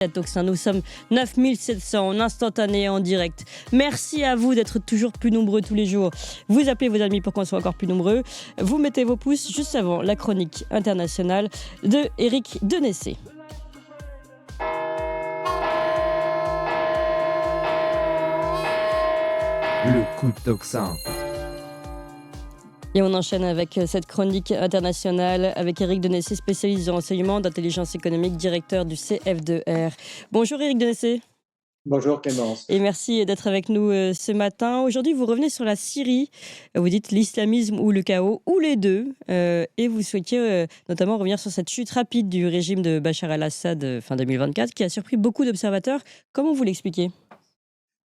Toxin. Nous sommes 9700 en instantané en direct. Merci à vous d'être toujours plus nombreux tous les jours. Vous appelez vos amis pour qu'on soit encore plus nombreux. Vous mettez vos pouces juste avant la chronique internationale de Éric Denessé. Le coup de Toxin. Et on enchaîne avec cette chronique internationale avec Éric Denessé, spécialiste en renseignement d'intelligence économique, directeur du CF2R. Bonjour Éric Denessé. Bonjour Clémence. Et merci d'être avec nous ce matin. Aujourd'hui, vous revenez sur la Syrie. Vous dites l'islamisme ou le chaos, ou les deux. Et vous souhaitiez notamment revenir sur cette chute rapide du régime de Bachar al-Assad fin 2024, qui a surpris beaucoup d'observateurs. Comment vous l'expliquez ?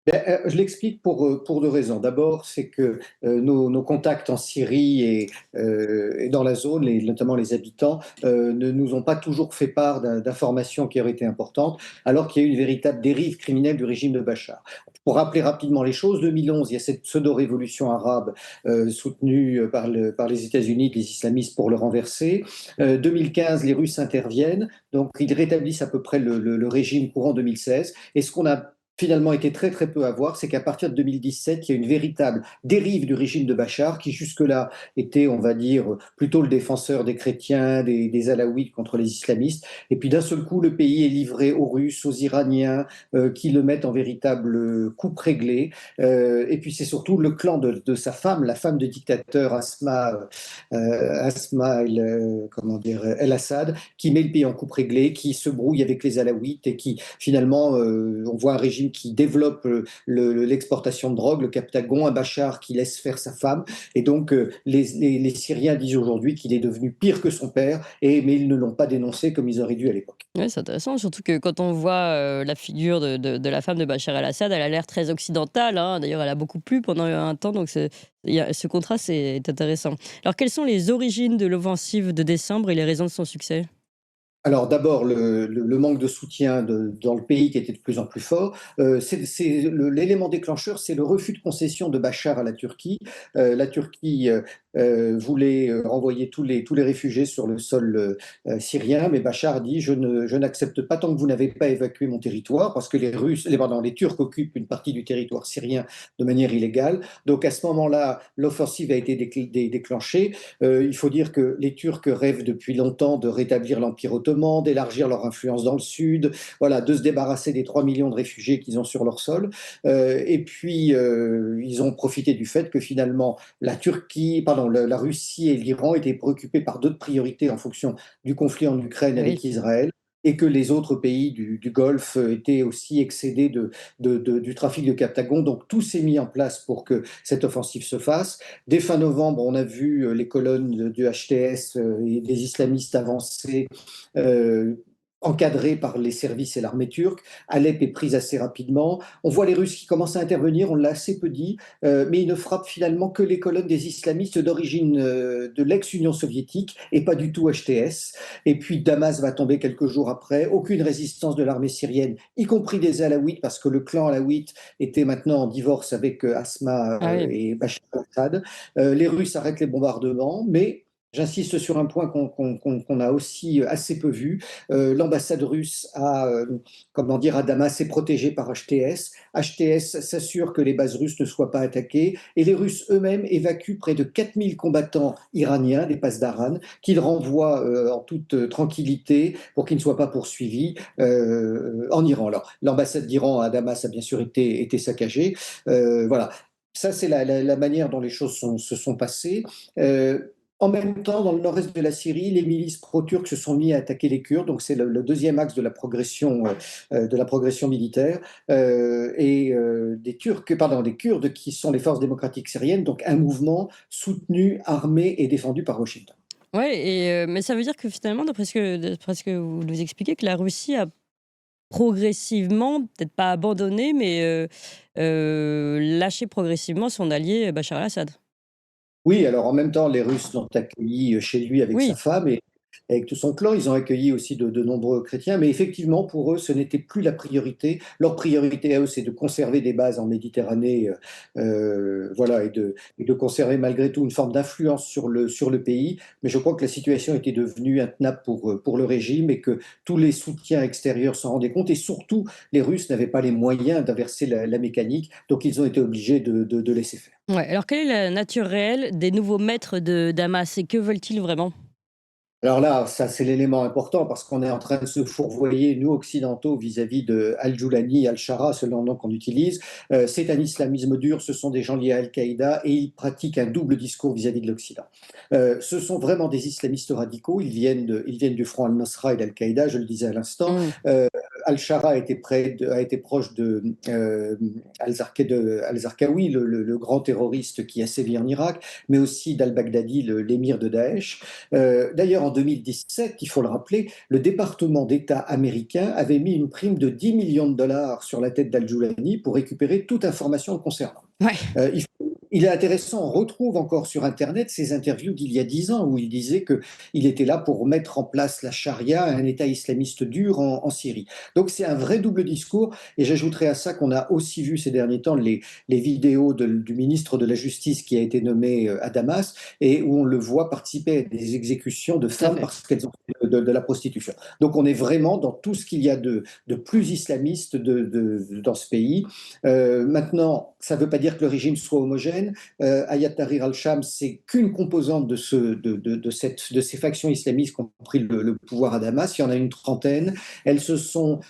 Je l'explique pour deux raisons. D'abord, c'est que nos contacts en Syrie et dans la zone, notamment les habitants, ne nous ont pas toujours fait part d'informations qui auraient été importantes, alors qu'il y a eu une véritable dérive criminelle du régime de Bachar. Pour rappeler rapidement les choses, 2011, il y a cette pseudo-révolution arabe soutenue par les États-Unis, les islamistes pour le renverser. 2015, les Russes interviennent, donc ils rétablissent à peu près le régime courant 2016. Et ce qu'on a finalement été très très peu à voir, c'est qu'à partir de 2017, il y a une véritable dérive du régime de Bachar qui jusque-là était, on va dire, plutôt le défenseur des chrétiens, des alaouites contre les islamistes. Et puis d'un seul coup, le pays est livré aux Russes, aux Iraniens, qui le mettent en véritable coupe réglée. Et puis c'est surtout le clan de sa femme, la femme du dictateur Asma El-Assad, qui met le pays en coupe réglée, qui se brouille avec les alaouites et qui finalement, on voit un régime qui développe l'exportation de drogue, le Captagon, un Bachar qui laisse faire sa femme. Et donc, les Syriens disent aujourd'hui qu'il est devenu pire que son père, mais ils ne l'ont pas dénoncé comme ils auraient dû à l'époque. Oui, c'est intéressant, surtout que quand on voit la figure de la femme de Bachar al-Assad, elle a l'air très occidentale. D'ailleurs, elle a beaucoup plu pendant un temps, donc ce contraste est intéressant. Alors, quelles sont les origines de l'offensive de décembre et les raisons de son succès ? Alors d'abord, le manque de soutien dans le pays qui était de plus en plus fort. L'élément déclencheur, c'est le refus de concession de Bachar à la Turquie. La Turquie voulait renvoyer tous les réfugiés sur le sol syrien, mais Bachar dit je n'accepte pas tant que vous n'avez pas évacué mon territoire, parce que les Turcs occupent une partie du territoire syrien de manière illégale. Donc à ce moment-là, l'offensive a été déclenchée. Il faut dire que les Turcs rêvent depuis longtemps de rétablir l'Empire ottoman, d'élargir leur influence dans le sud, voilà, de se débarrasser des 3 millions de réfugiés qu'ils ont sur leur sol. Et puis, ils ont profité du fait que finalement, la Russie et l'Iran étaient préoccupés par d'autres priorités en fonction du conflit en Ukraine avec Oui. Israël, et que les autres pays du Golfe étaient aussi excédés du trafic de Captagon. Donc tout s'est mis en place pour que cette offensive se fasse. Dès fin novembre, on a vu les colonnes du HTS et des islamistes avancer, euh, encadrés par les services et l'armée turque. Alep est prise assez rapidement. On voit les Russes qui commencent à intervenir, on l'a assez peu dit, mais ils ne frappent finalement que les colonnes des islamistes d'origine de l'ex-Union soviétique et pas du tout HTS. Et puis Damas va tomber quelques jours après. Aucune résistance de l'armée syrienne, y compris des alaouites, parce que le clan alaouite était maintenant en divorce avec Asma Ah oui. et Bachar al-Assad. Les Russes arrêtent les bombardements, mais j'insiste sur un point qu'on a aussi assez peu vu. L'ambassade russe à Damas est protégée par HTS. HTS s'assure que les bases russes ne soient pas attaquées, et les Russes eux-mêmes évacuent près de 4000 combattants iraniens des passes d'Aran, qu'ils renvoient en toute tranquillité pour qu'ils ne soient pas poursuivis en Iran. Alors, l'ambassade d'Iran à Damas a bien sûr été saccagée. Voilà. Ça, c'est la manière dont les choses se sont passées. En même temps, dans le nord-est de la Syrie, les milices pro-turques se sont mis à attaquer les Kurdes, donc c'est le deuxième axe de la progression militaire, des Kurdes qui sont les forces démocratiques syriennes, donc un mouvement soutenu, armé et défendu par Washington. Oui, mais ça veut dire que finalement, d'après ce que vous nous expliquez, que la Russie a progressivement, peut-être pas abandonné, mais lâché progressivement son allié Bachar al-Assad. Oui, alors en même temps, les Russes l'ont accueilli chez lui avec sa Oui, femme, avec tout son clan. Ils ont accueilli aussi de nombreux chrétiens, mais effectivement, pour eux, ce n'était plus la priorité. Leur priorité à eux, c'est de conserver des bases en Méditerranée, voilà, et de conserver malgré tout une forme d'influence sur le pays. Mais je crois que la situation était devenue intenable pour le régime et que tous les soutiens extérieurs s'en rendaient compte. Et surtout, les Russes n'avaient pas les moyens d'inverser la mécanique, donc ils ont été obligés de laisser faire. Ouais, alors quelle est la nature réelle des nouveaux maîtres de Damas et que veulent-ils vraiment? Alors là, ça c'est l'élément important parce qu'on est en train de se fourvoyer, nous occidentaux, vis-à-vis de Al-Joulani, Al-Shara, selon le nom qu'on utilise. C'est un islamisme dur, ce sont des gens liés à Al-Qaïda et ils pratiquent un double discours vis-à-vis de l'Occident. Ce sont vraiment des islamistes radicaux, ils viennent du front Al-Nusra et d'Al-Qaïda, je le disais à l'instant. Mmh. Al-Shara a été proche Al-Zarqawi, le grand terroriste qui a sévi en Irak, mais aussi d'Al-Baghdadi, l'émir de Daesh. D'ailleurs, en 2017, il faut le rappeler, le département d'État américain avait mis une prime de 10 millions de dollars sur la tête d'Al-Joulani pour récupérer toute information le concernant. Ouais. Il est intéressant, on retrouve encore sur Internet ces interviews d'il y a 10 ans où il disait qu'il était là pour mettre en place la charia, un État islamiste dur en Syrie. Donc c'est un vrai double discours et j'ajouterai à ça qu'on a aussi vu ces derniers temps les vidéos du ministre de la Justice qui a été nommé à Damas et où on le voit participer à des exécutions de Tout à femmes fait. parce qu'elles ont fait de la prostitution. Donc on est vraiment dans tout ce qu'il y a de plus islamiste dans ce pays. Maintenant, ça ne veut pas dire que le régime soit homogène. Ayat Tahrir al-Sham, c'est qu'une composante de ces factions islamistes qui ont pris le pouvoir à Damas. Il y en a une trentaine. Elles sont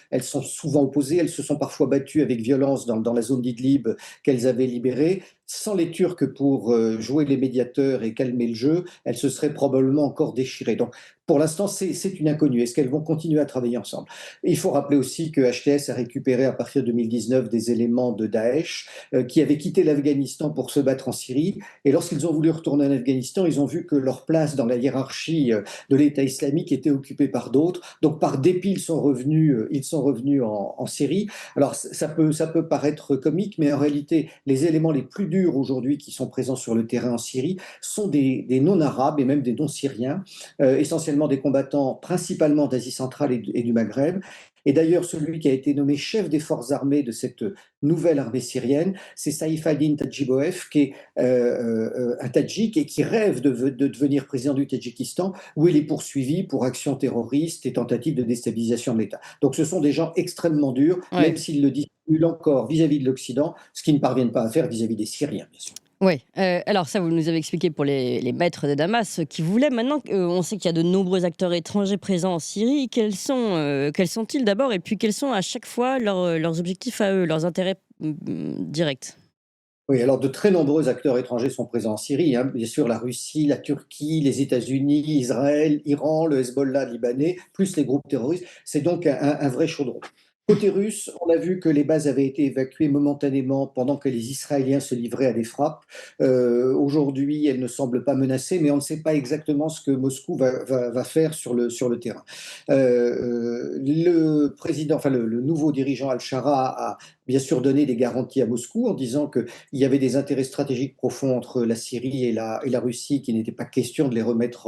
souvent opposées. Elles se sont parfois battues avec violence dans la zone d'Idlib qu'elles avaient libérée. Sans les Turcs pour jouer les médiateurs et calmer le jeu, elles se seraient probablement encore déchirées. Donc, pour l'instant, c'est une inconnue. Est-ce qu'elles vont continuer à travailler ensemble? Et il faut rappeler aussi que HTS a récupéré à partir de 2019 des éléments de Daesh qui avaient quitté l'Afghanistan pour se battre en Syrie. Et lorsqu'ils ont voulu retourner en Afghanistan, ils ont vu que leur place dans la hiérarchie de l'État islamique était occupée par d'autres. Donc, par dépit, ils sont revenus en Syrie. Alors, ça peut paraître comique, mais en réalité, les éléments les plus durs aujourd'hui qui sont présents sur le terrain en Syrie sont des non-arabes et même des non-syriens, essentiellement des combattants principalement d'Asie centrale et du Maghreb. Et d'ailleurs, celui qui a été nommé chef des forces armées de cette nouvelle armée syrienne, c'est Saïf ad-Din Tadjiboev, qui est un Tadjik et qui rêve de devenir président du Tadjikistan, où il est poursuivi pour actions terroristes et tentatives de déstabilisation de l'État. Donc ce sont des gens extrêmement durs, Ouais. même s'ils le dissimulent encore vis-à-vis de l'Occident, ce qu'ils ne parviennent pas à faire vis-à-vis des Syriens, bien sûr. Ouais, alors ça, vous nous avez expliqué pour les maîtres de Damas, qui voulaient maintenant on sait qu'il y a de nombreux acteurs étrangers présents en Syrie. Quels sont-ils d'abord? Et puis quels sont à chaque fois leurs objectifs à eux, leurs intérêts, directs? Oui, alors de très nombreux acteurs étrangers sont présents en Syrie, hein. Bien sûr, la Russie, la Turquie, les États-Unis, Israël, Iran, le Hezbollah libanais, plus les groupes terroristes. C'est donc un vrai chaudron. Côté russe, on a vu que les bases avaient été évacuées momentanément pendant que les Israéliens se livraient à des frappes. Aujourd'hui, elles ne semblent pas menacées, mais on ne sait pas exactement ce que Moscou va faire sur le terrain. Le président, enfin le nouveau dirigeant Al-Shara a bien sûr donné des garanties à Moscou en disant qu'il y avait des intérêts stratégiques profonds entre la Syrie et la Russie, qu'il n'était pas question de les remettre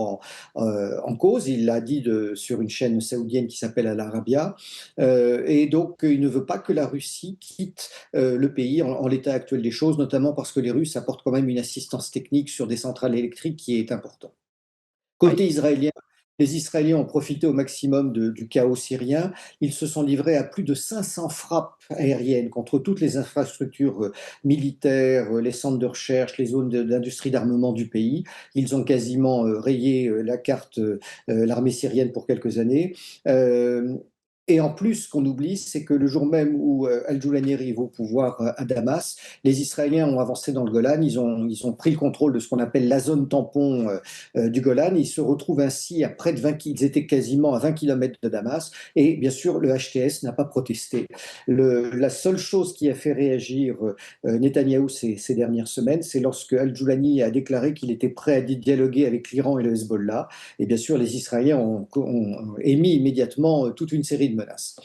en cause. Il l'a dit sur une chaîne saoudienne qui s'appelle Al Arabiya. Et donc, il ne veut pas que la Russie quitte le pays en l'état actuel des choses, notamment parce que les Russes apportent quand même une assistance technique sur des centrales électriques qui est importante. Oui. Côté israélien, les Israéliens ont profité au maximum du chaos syrien. Ils se sont livrés à plus de 500 frappes aériennes contre toutes les infrastructures militaires, les centres de recherche, les zones d'industrie d'armement du pays. Ils ont quasiment rayé la carte, l'armée syrienne pour quelques années. Euh, et en plus, ce qu'on oublie, c'est que le jour même où Al-Joulani arrive au pouvoir à Damas, les Israéliens ont avancé dans le Golan, ils ont pris le contrôle de ce qu'on appelle la zone tampon du Golan. Ils se retrouvent ainsi à près de 20 km, ils étaient quasiment à 20 km de Damas. Et bien sûr, le HTS n'a pas protesté. La seule chose qui a fait réagir Netanyahou ces dernières semaines, c'est lorsque Al-Joulani a déclaré qu'il était prêt à dialoguer avec l'Iran et le Hezbollah. Et bien sûr, les Israéliens ont émis immédiatement toute une série de menaces.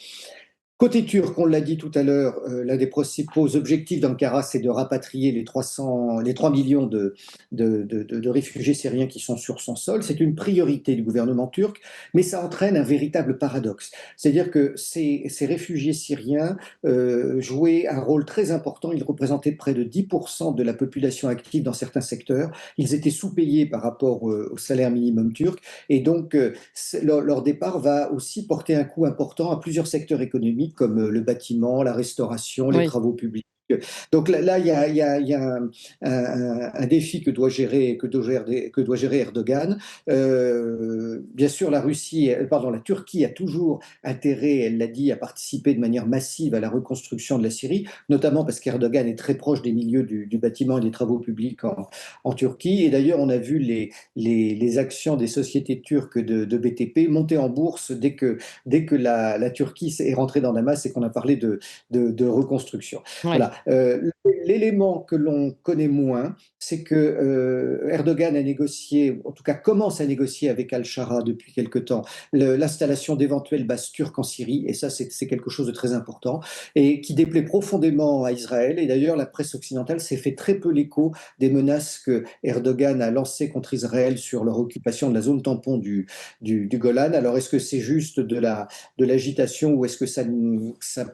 Côté turc, on l'a dit tout à l'heure, l'un des principaux objectifs d'Ankara, c'est de rapatrier les 3 millions de réfugiés syriens qui sont sur son sol. C'est une priorité du gouvernement turc, mais ça entraîne un véritable paradoxe. C'est-à-dire que ces réfugiés syriens jouaient un rôle très important. Ils représentaient près de 10% de la population active dans certains secteurs. Ils étaient sous-payés par rapport au salaire minimum turc. Et donc, leur départ va aussi porter un coup important à plusieurs secteurs économiques comme le bâtiment, la restauration, les Oui, travaux publics. Donc là, il y a un défi que doit gérer Erdogan. Bien sûr, la Turquie a toujours intérêt, elle l'a dit, à participer de manière massive à la reconstruction de la Syrie, notamment parce qu'Erdogan est très proche des milieux du bâtiment et des travaux publics en Turquie. Et d'ailleurs, on a vu les actions des sociétés turques de BTP monter en bourse dès que la Turquie est rentrée dans Damas et qu'on a parlé de reconstruction. ouais. Voilà. L'élément que l'on connaît moins, c'est que Erdogan a négocié, en tout cas commence à négocier avec Al-Shara depuis quelque temps, l'installation d'éventuelles bases turques en Syrie, et ça c'est quelque chose de très important, et qui déplaît profondément à Israël. Et d'ailleurs, la presse occidentale s'est fait très peu l'écho des menaces que Erdogan a lancées contre Israël sur leur occupation de la zone tampon du Golan. Alors, est-ce que c'est juste de l'agitation ou est-ce que ça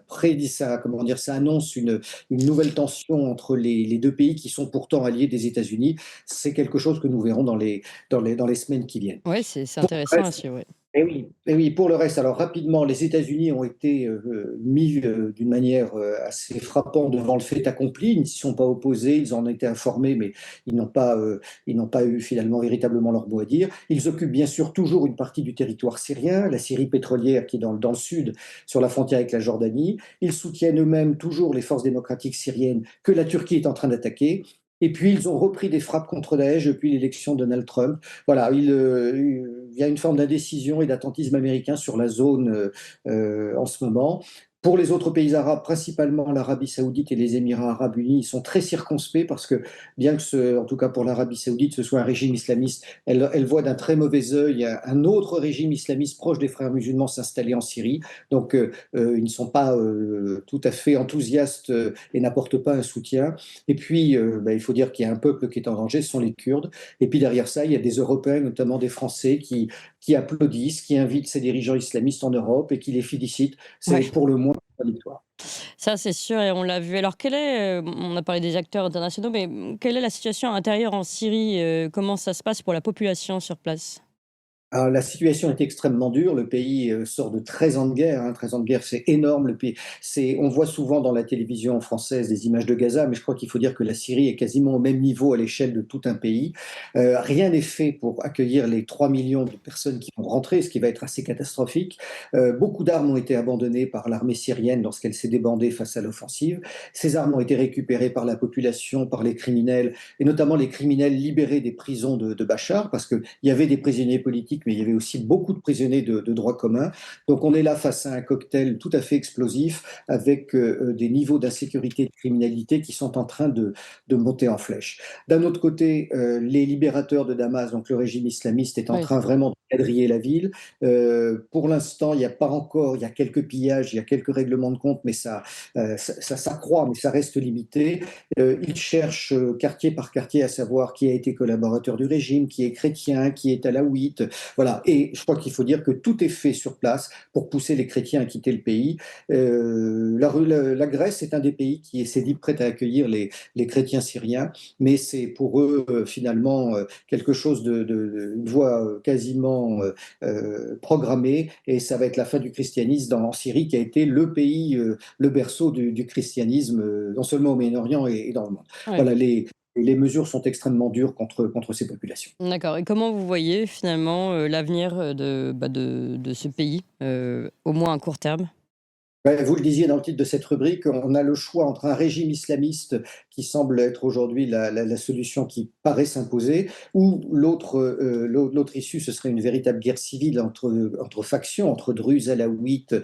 prédit, comment dire, ça annonce une nouvelle tension entre les deux pays qui sont pourtant alliés des États-Unis? C'est quelque chose que nous verrons dans les semaines qui viennent. Ouais, c'est Pour le intéressant reste, aussi, ouais. et oui, pour le reste, alors rapidement, les États-Unis ont été mis d'une manière assez frappante devant le fait accompli. Ils ne s'y sont pas opposés, ils en ont été informés, mais ils n'ont pas eu finalement véritablement leur mot à dire. Ils occupent bien sûr toujours une partie du territoire syrien, la Syrie pétrolière qui est dans le sud, sur la frontière avec la Jordanie. Ils soutiennent eux-mêmes toujours les forces démocratiques syriennes que la Turquie est en train d'attaquer. Et puis, ils ont repris des frappes contre Daesh depuis l'élection de Donald Trump. Voilà, il y a une forme d'indécision et d'attentisme américain sur la zone en ce moment. Pour les autres pays arabes, principalement l'Arabie saoudite et les Émirats arabes unis, ils sont très circonspects parce que, bien que, en tout cas pour l'Arabie saoudite, ce soit un régime islamiste, elle voit d'un très mauvais œil un autre régime islamiste proche des frères musulmans s'installer en Syrie. Donc, ils ne sont pas tout à fait enthousiastes et n'apportent pas un soutien. Et puis, il faut dire qu'il y a un peuple qui est en danger, ce sont les Kurdes. Et puis derrière ça, il y a des Européens, notamment des Français, qui applaudissent, qui invitent ces dirigeants islamistes en Europe et qui les félicitent. C'est Ouais. pour le moins une victoire. Ça, c'est sûr et on l'a vu. Alors, on a parlé des acteurs internationaux, mais quelle est la situation intérieure en Syrie? Comment ça se passe pour la population sur place? Alors, la situation est extrêmement dure. Le pays sort de 13 ans de guerre. 13 ans de guerre, c'est énorme. Le pays, on voit souvent dans la télévision française des images de Gaza, mais je crois qu'il faut dire que la Syrie est quasiment au même niveau à l'échelle de tout un pays. Rien n'est fait pour accueillir les 3 millions de personnes qui vont rentrer, ce qui va être assez catastrophique. Beaucoup d'armes ont été abandonnées par l'armée syrienne lorsqu'elle s'est débandée face à l'offensive. Ces armes ont été récupérées par la population, par les criminels, et notamment les criminels libérés des prisons de Bachar, parce qu'il y avait des prisonniers politiques mais il y avait aussi beaucoup de prisonniers de droit commun. Donc on est là face à un cocktail tout à fait explosif avec des niveaux d'insécurité et de criminalité qui sont en train de monter en flèche. D'un autre côté, les libérateurs de Damas, donc le régime islamiste, est en Oui, train vraiment de quadriller la ville. Pour l'instant, il n'y a pas encore, il y a quelques pillages, il y a quelques règlements de compte, mais ça s'accroît, mais ça reste limité. Ils cherchent quartier par quartier à savoir qui a été collaborateur du régime, qui est chrétien, qui est alaouite. Voilà. Et je crois qu'il faut dire que tout est fait sur place pour pousser les chrétiens à quitter le pays. La Grèce est un des pays qui s'est dit prêt à accueillir les chrétiens syriens, mais c'est pour eux finalement quelque chose une voie quasiment programmée, et ça va être la fin du christianisme en Syrie, qui a été le pays, le berceau du christianisme, non seulement au Moyen-Orient et dans le monde. ouais. Voilà, les mesures sont extrêmement dures contre ces populations. D'accord et comment vous voyez finalement, l'avenir, de ce pays, au moins à court terme? Ouais, vous le disiez dans le titre de cette rubrique, on a le choix entre un régime islamiste qui semble être aujourd'hui la solution qui paraît s'imposer, ou l'autre issue, ce serait une véritable guerre civile entre factions, entre druzes, alaouites,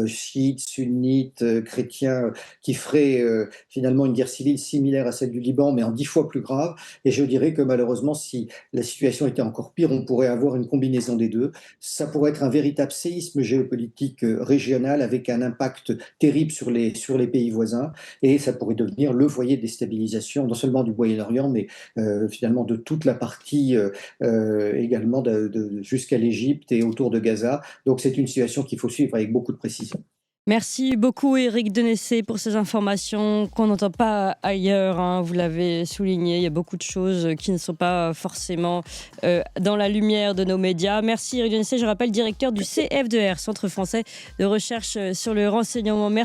chiites, sunnites, chrétiens, qui ferait finalement une guerre civile similaire à celle du Liban, mais en 10 fois plus grave. Et je dirais que malheureusement, si la situation était encore pire, on pourrait avoir une combinaison des deux. Ça pourrait être un véritable séisme géopolitique régional avec un impact impact terrible sur les pays voisins, et ça pourrait devenir le foyer de déstabilisation, non seulement du Moyen-Orient, mais finalement de toute la partie également jusqu'à l'Égypte et autour de Gaza. Donc c'est une situation qu'il faut suivre avec beaucoup de précision. Merci beaucoup Éric Denessé pour ces informations qu'on n'entend pas ailleurs, hein. Vous l'avez souligné, il y a beaucoup de choses qui ne sont pas forcément dans la lumière de nos médias. Merci Éric Denessé, je rappelle directeur du CFDR, Centre français de recherche sur le renseignement. Merci.